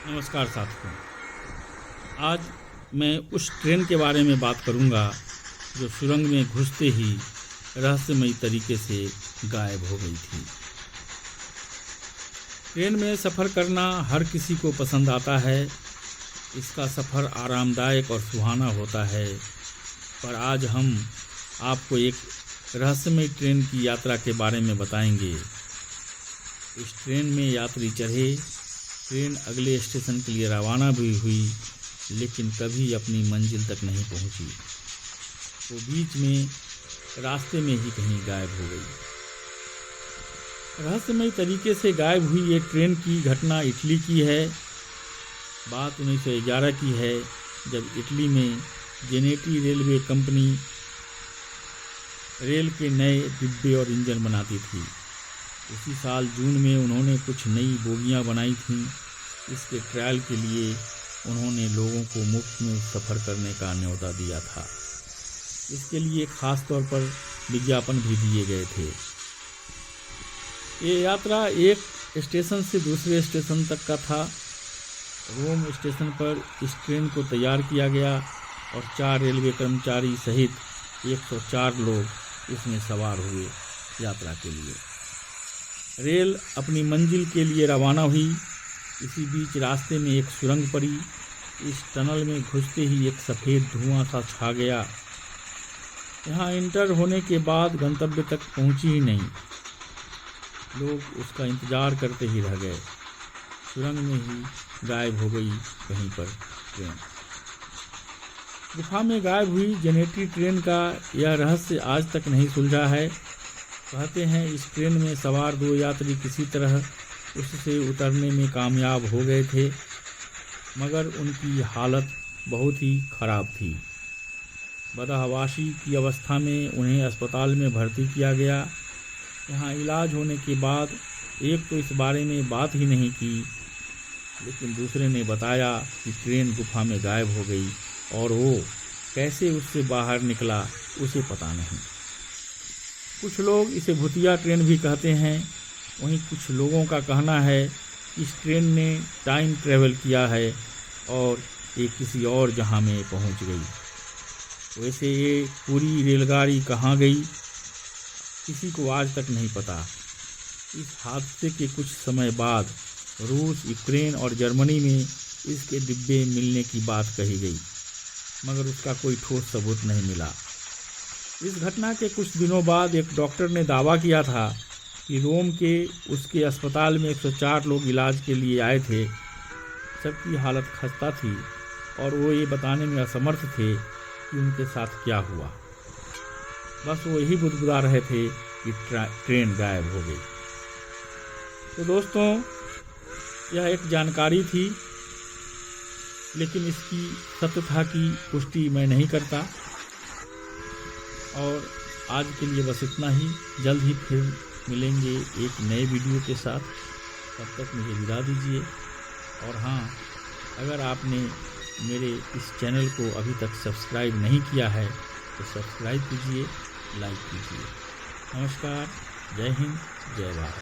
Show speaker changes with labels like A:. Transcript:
A: नमस्कार साथियों। आज मैं उस ट्रेन के बारे में बात करूंगा जो सुरंग में घुसते ही रहस्यमयी तरीके से गायब हो गई थी। ट्रेन में सफ़र करना हर किसी को पसंद आता है। इसका सफ़र आरामदायक और सुहाना होता है, पर आज हम आपको एक रहस्यमयी ट्रेन की यात्रा के बारे में बताएंगे। इस ट्रेन में यात्री चढ़े, ट्रेन अगले स्टेशन के लिए रवाना भी हुई, लेकिन कभी अपनी मंजिल तक नहीं पहुंची। वो बीच में रास्ते में ही कहीं गायब हो गई। रहस्यमयी तरीके से गायब हुई ये ट्रेन की घटना इटली की है। बात 1911 की है, जब इटली में जेनेटी रेलवे कंपनी रेल के नए डिब्बे और इंजन बनाती थी। उसी साल जून में उन्होंने कुछ नई बोगियां बनाई थीं। इसके ट्रायल के लिए उन्होंने लोगों को मुफ्त में सफ़र करने का न्योता दिया था। इसके लिए ख़ास तौर पर विज्ञापन भी दिए गए थे। ये यात्रा एक स्टेशन से दूसरे स्टेशन तक का था। रोम स्टेशन पर इस ट्रेन को तैयार किया गया और 4 रेलवे कर्मचारी सहित 104 लोग इसमें सवार हुए यात्रा के लिए। रेल अपनी मंजिल के लिए रवाना हुई। इसी बीच रास्ते में एक सुरंग पड़ी। इस टनल में घुसते ही एक सफ़ेद धुआं सा छा गया। यहाँ इंटर होने के बाद गंतव्य तक पहुँची ही नहीं। लोग उसका इंतज़ार करते ही रह गए। सुरंग में ही गायब हो गई कहीं पर ट्रेन। गुफा में गायब हुई जेनेटी ट्रेन का यह रहस्य आज तक नहीं सुलझा है। कहते हैं इस ट्रेन में सवार 2 यात्री किसी तरह उससे उतरने में कामयाब हो गए थे, मगर उनकी हालत बहुत ही ख़राब थी। बदहवासी की अवस्था में उन्हें अस्पताल में भर्ती किया गया। यहाँ इलाज होने के बाद एक तो इस बारे में बात ही नहीं की, लेकिन दूसरे ने बताया कि ट्रेन गुफा में गायब हो गई और वो कैसे उससे बाहर निकला उसे पता नहीं। कुछ लोग इसे भूतिया ट्रेन भी कहते हैं। वहीं कुछ लोगों का कहना है इस ट्रेन ने टाइम ट्रेवल किया है और ये किसी और जहां में पहुंच गई। वैसे ये पूरी रेलगाड़ी कहां गई, किसी को आज तक नहीं पता। इस हादसे के कुछ समय बाद रूस, यूक्रेन और जर्मनी में इसके डिब्बे मिलने की बात कही गई, मगर उसका कोई ठोस सबूत नहीं मिला। इस घटना के कुछ दिनों बाद एक डॉक्टर ने दावा किया था कि रोम के उसके अस्पताल में 104 लोग इलाज के लिए आए थे। सबकी हालत खस्ता थी और वो ये बताने में असमर्थ थे कि उनके साथ क्या हुआ। बस वो यही बुदबुदा रहे थे कि ट्रेन गायब हो गई। तो दोस्तों, यह एक जानकारी थी, लेकिन इसकी सत्यता की पुष्टि मैं नहीं करता। और आज के लिए बस इतना ही। जल्द ही फिर मिलेंगे एक नए वीडियो के साथ। तब तक मुझे विदा दीजिए। और हाँ, अगर आपने मेरे इस चैनल को अभी तक सब्सक्राइब नहीं किया है तो सब्सक्राइब कीजिए, लाइक कीजिए। नमस्कार, जय हिंद, जय भारत।